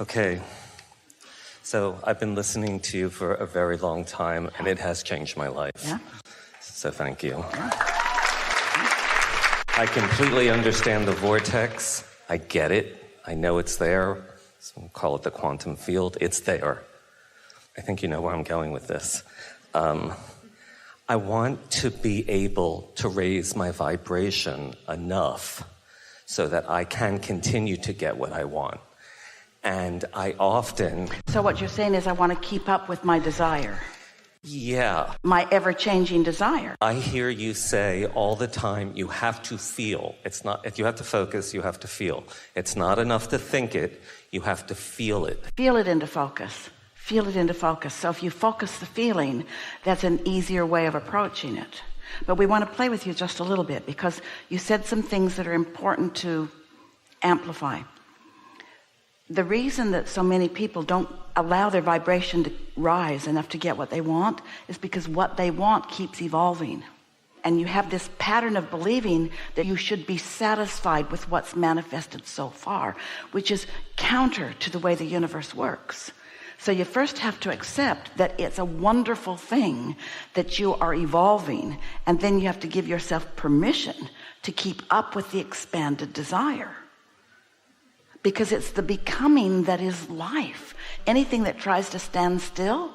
Okay, so I've been listening to you for a very long time, and it has changed my life. Yeah. So thank you. Yeah. I completely understand the vortex. I get it. I know it's there. So we'll call it the quantum field. It's there. I think you know where I'm going with this. I want to be able to raise my vibration enough so that I can continue to get what I want. And I often... So what you're saying is I want to keep up with my desire. Yeah. My ever-changing desire. I hear you say all the time, you have to feel. It's not, if you have to focus, you have to feel. It's not enough to think it, you have to feel it. Feel it into focus. Feel it into focus. So if you focus the feeling, that's an easier way of approaching it. But we want to play with you just a little bit because you said some things that are important to amplify. The reason that so many people don't allow their vibration to rise enough to get what they want is because what they want keeps evolving. And you have this pattern of believing that you should be satisfied with what's manifested so far, which is counter to the way the universe works. So you first have to accept that it's a wonderful thing that you are evolving, and then you have to give yourself permission to keep up with the expanded desire. Because it's the becoming that is life. Anything that tries to stand still,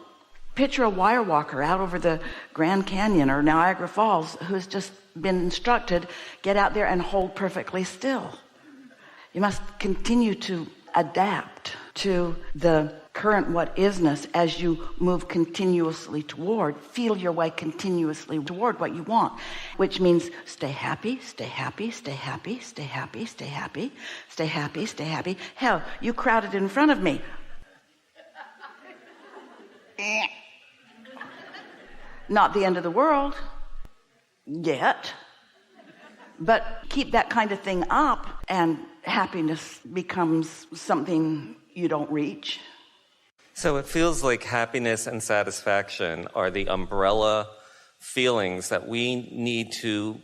picture a wire walker out over the Grand Canyon or Niagara Falls who's just been instructed, get out there and hold perfectly still. You must continue to adapt to the current what isness as you move continuously toward, feel your way continuously toward what you want, which means stay happy, stay happy, stay happy, stay happy, stay happy, stay happy, stay happy. Hell, you crowded in front of me. Not the end of the world yet, but keep that kind of thing up and happiness becomes something you don't reach. So it feels like happiness and satisfaction are the umbrella feelings that we need to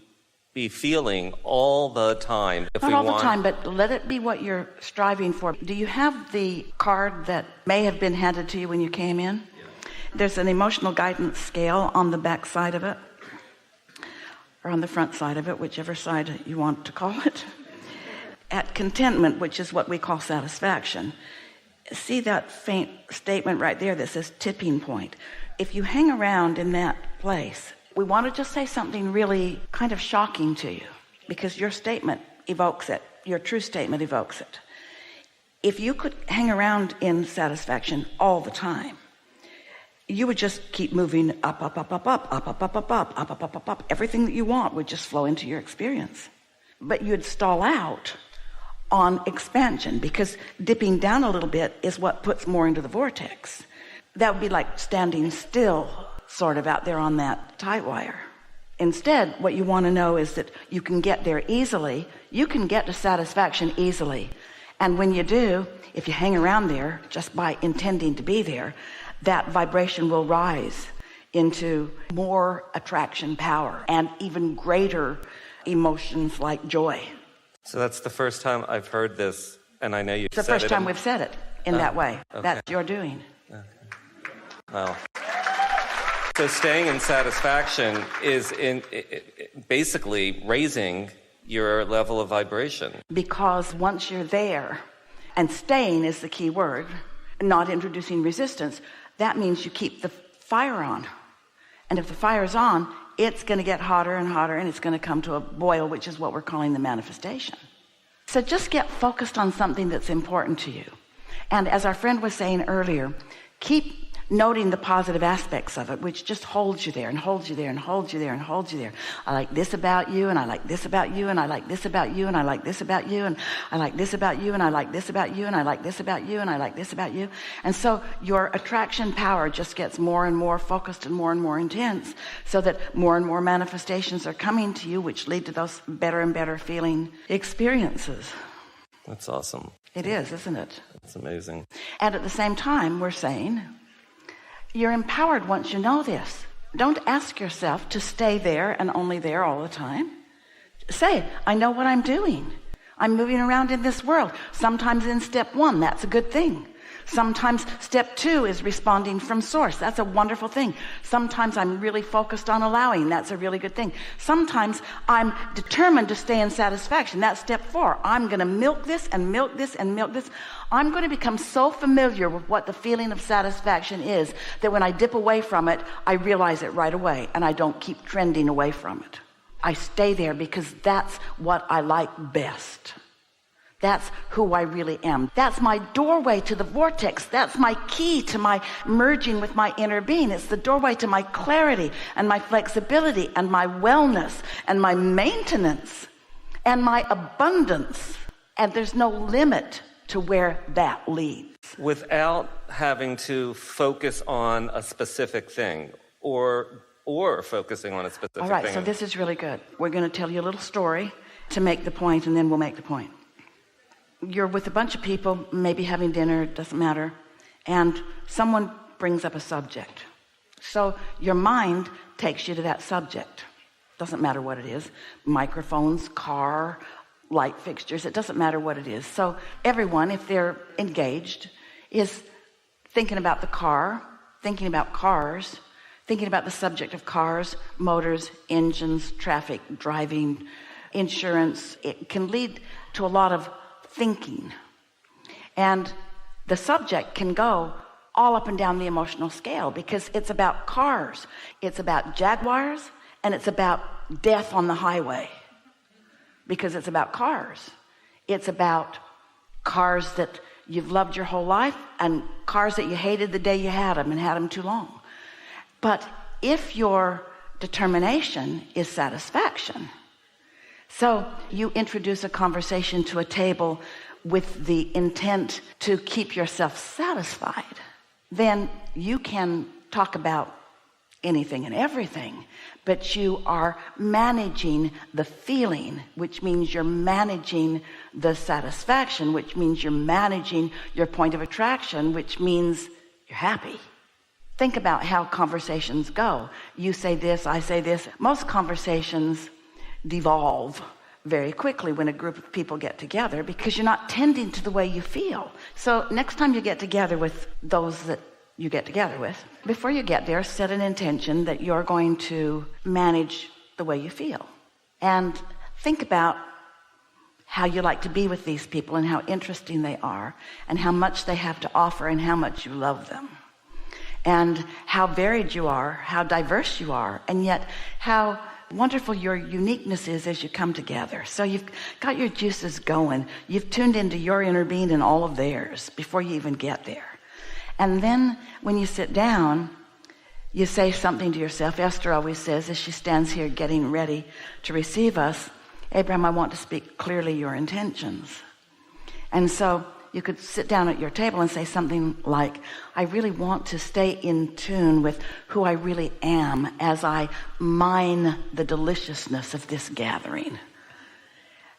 be feeling all the time. Not all the time, but let it be what you're striving for. Do you have the card that may have been handed to you when you came in? Yeah. There's an emotional guidance scale on the back side of it, or on the front side of it, whichever side you want to call it. At contentment, which is what we call satisfaction. See that faint statement right there that says tipping point? If you hang around in that place, we want to just say something really kind of shocking to you because your statement evokes it. Your true statement evokes it. If you could hang around in satisfaction all the time, you would just keep moving up, up, up, up, up, up, up, up, up, up, up, up, up, up, up. Everything that you want would just flow into your experience. But you'd stall out on expansion because dipping down a little bit is what puts more into the vortex. That would be like standing still sort of out there on that tight wire. Instead, what you want to know is that you can get there easily. You can get to satisfaction easily. And when you do, if you hang around there just by intending to be there, that vibration will rise into more attraction power and even greater emotions like joy. So that's the first time I've heard this, and I know you've said it. It's the first time we've said it in that way. Okay. That's your doing. Okay. Well, so staying in satisfaction is basically raising your level of vibration. Because once you're there, and staying is the key word, not introducing resistance, that means you keep the fire on. And if the fire's on, it's going to get hotter and hotter, and it's going to come to a boil, which is what we're calling the manifestation. So just get focused on something that's important to you. And as our friend was saying earlier, keep noting the positive aspects of it, which just holds you there and holds you there and holds you there and holds you there. I like this about you, and I like this about you, and I like this about you, and I like this about you, and I like this about you, and I like this about you, and I like this about you, and I like this about you. And so your attraction power just gets more and more focused and more intense, so that more and more manifestations are coming to you, which lead to those better and better feeling experiences. That's awesome. It is, isn't it? It's amazing. And at the same time, we're saying, you're empowered once you know this. Don't ask yourself to stay there and only there all the time. Say, I know what I'm doing. I'm moving around in this world. Sometimes in step one, that's a good thing. Sometimes step 2 is responding from source. That's a wonderful thing. Sometimes I'm really focused on allowing. That's a really good thing. Sometimes I'm determined to stay in satisfaction. That's step 4. I'm going to milk this and milk this and milk this. I'm going to become so familiar with what the feeling of satisfaction is that when I dip away from it, I realize it right away, and I don't keep trending away from it. I stay there because that's what I like best. That's who I really am. That's my doorway to the vortex. That's my key to my merging with my inner being. It's the doorway to my clarity and my flexibility and my wellness and my maintenance and my abundance. And there's no limit to where that leads. Without having to focus on a specific thing or focusing on a specific thing. All right, so this is really good. We're going to tell you a little story to make the point, and then we'll make the point. You're with a bunch of people, maybe having dinner, it doesn't matter, and someone brings up a subject. So your mind takes you to that subject. Doesn't matter what it is. Microphones, car, light fixtures, it doesn't matter what it is. So everyone, if they're engaged, is thinking about the car, thinking about cars, thinking about the subject of cars, motors, engines, traffic, driving, insurance. It can lead to a lot of thinking, and the subject can go all up and down the emotional scale because it's about cars, it's about Jaguars, and it's about death on the highway because it's about cars. It's about cars that you've loved your whole life and cars that you hated the day you had them and had them too long. But if your determination is satisfaction, so you introduce a conversation to a table with the intent to keep yourself satisfied, then you can talk about anything and everything, but you are managing the feeling, which means you're managing the satisfaction, which means you're managing your point of attraction, which means you're happy. Think about how conversations go. You say this, I say this. Most conversations devolve very quickly when a group of people get together because you're not tending to the way you feel. So next time you get together with those that you get together with, before you get there, set an intention that you're going to manage the way you feel. And think about how you like to be with these people and how interesting they are and how much they have to offer and how much you love them. And how varied you are, how diverse you are, and yet how wonderful your uniqueness is as you come together. So you've got your juices going. You've tuned into your inner being and all of theirs before you even get there. And then when you sit down, you say something to yourself. Esther always says, as she stands here getting ready to receive us, Abraham, I want to speak clearly your intentions. And so you could sit down at your table and say something like, I really want to stay in tune with who I really am as I mine the deliciousness of this gathering.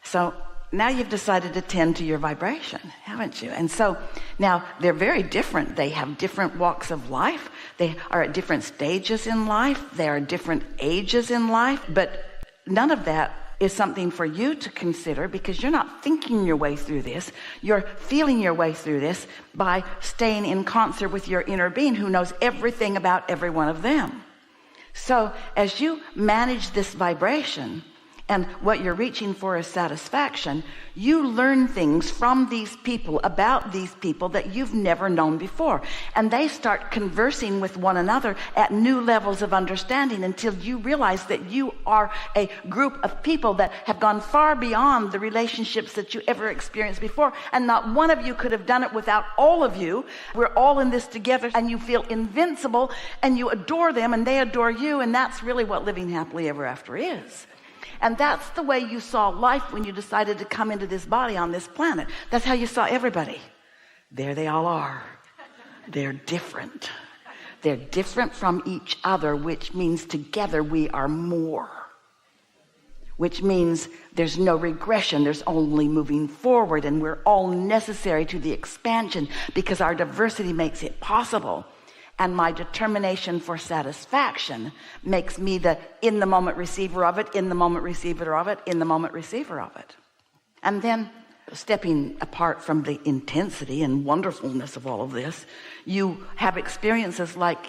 So now you've decided to tend to your vibration, haven't you? And so now they're very different. They have different walks of life. They are at different stages in life. They are different ages in life. But none of that is something for you to consider because you're not thinking your way through this. You're feeling your way through this by staying in concert with your inner being who knows everything about every one of them. So as you manage this vibration and what you're reaching for is satisfaction, you learn things from these people about these people that you've never known before. And they start conversing with one another at new levels of understanding until you realize that you are a group of people that have gone far beyond the relationships that you ever experienced before. And not one of you could have done it without all of you. We're all in this together and you feel invincible and you adore them and they adore you. And that's really what living happily ever after is. And that's the way you saw life when you decided to come into this body on this planet. That's how you saw everybody. There they all are. They're different. They're different from each other, which means together we are more. Which means there's no regression. There's only moving forward. And we're all necessary to the expansion because our diversity makes it possible. And my determination for satisfaction makes me the in the moment receiver of it, in the moment receiver of it, in the moment receiver of it. And then stepping apart from the intensity and wonderfulness of all of this, you have experiences like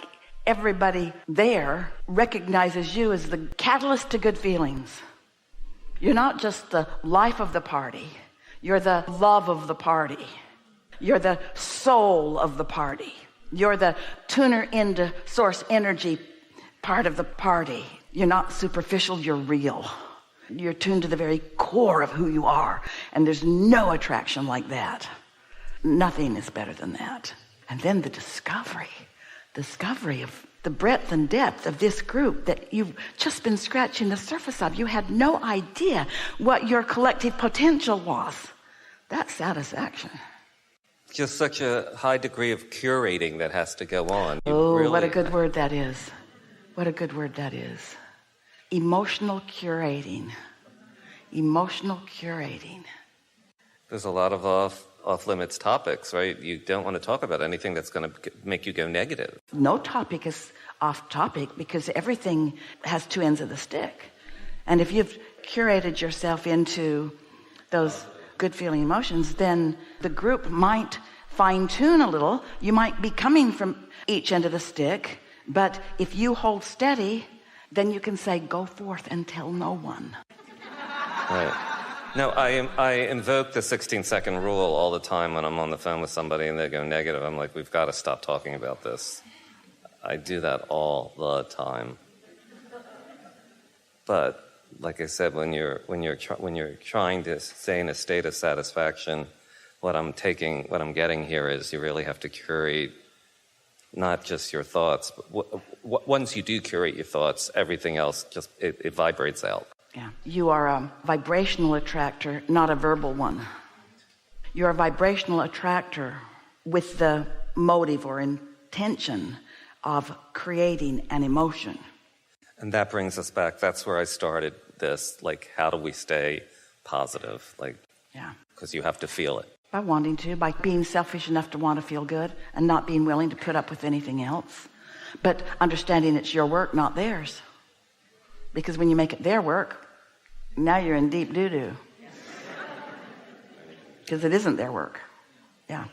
everybody there recognizes you as the catalyst to good feelings. You're not just the life of the party. You're the love of the party. You're the soul of the party. You're the tuner into source energy part of the party. You're not superficial, you're real. You're tuned to the very core of who you are. And there's no attraction like that. Nothing is better than that. And then the discovery of the breadth and depth of this group that you've just been scratching the surface of. You had no idea what your collective potential was. That's satisfaction. Just such a high degree of curating that has to go on. What a good word that is. What a good word that is. Emotional curating. Emotional curating. There's a lot of off-limits topics, right? You don't want to talk about anything that's going to make you go negative. No topic is off topic because everything has two ends of the stick. And if you've curated yourself into those good feeling emotions, then the group might fine-tune a little. You might be coming from each end of the stick, but if you hold steady, then you can say, go forth and tell no one. Right. No, I invoke the 16-second rule all the time when I'm on the phone with somebody and they go negative. I'm like, we've got to stop talking about this. I do that all the time. But like I said, when you're trying to stay in a state of satisfaction, what I'm getting here is you really have to curate not just your thoughts, but once you do curate your thoughts, everything else just it vibrates out. Yeah, you are a vibrational attractor, not a verbal one. You're a vibrational attractor with the motive or intention of creating an emotion. And that brings us back. That's where I started this. Like, how do we stay positive? Like, yeah, because you have to feel it. By wanting to, by being selfish enough to want to feel good and not being willing to put up with anything else. But understanding it's your work, not theirs. Because when you make it their work, now you're in deep doo-doo. Because it isn't their work. Yeah.